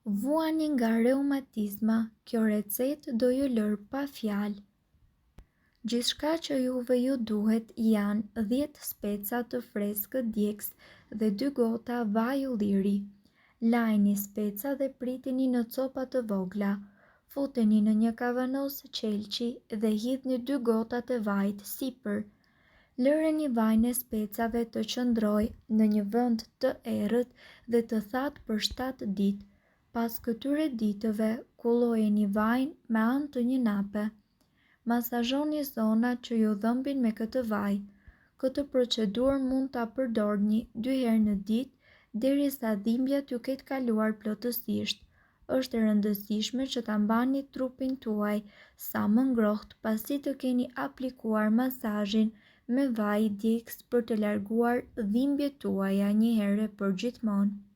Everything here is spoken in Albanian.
Vuani nga reumatizma, kjo recetë do ju lërë pa fjalë. Gjithçka që ju duhet janë 10 speca të freskët djegës dhe 2 gota vaj ulliri. Lajni speca dhe pritini në copa të vogla. Futeni në një kavanos qelçi dhe hidhni 2 gota të vajit sipër. Lëreni vajin e specave të qëndrojë në një vend të errët dhe të thatë për 7 ditë. Pas këtyre ditëve, kullojeni vajin me anë të një nape. Masazhoni zonat që ju dhëmbin me këtë vaj. Këtë procedurë mund ta përdorni 2 herë në ditë derisa dhimbjet ju ketë kaluar plotësisht. Është e rëndësishme që ta mbani trupin tuaj sa më ngrohtë pasi të keni aplikuar masazhin me vaj djegës për të larguar dhimbjet tuaja një herë për gjithmonë.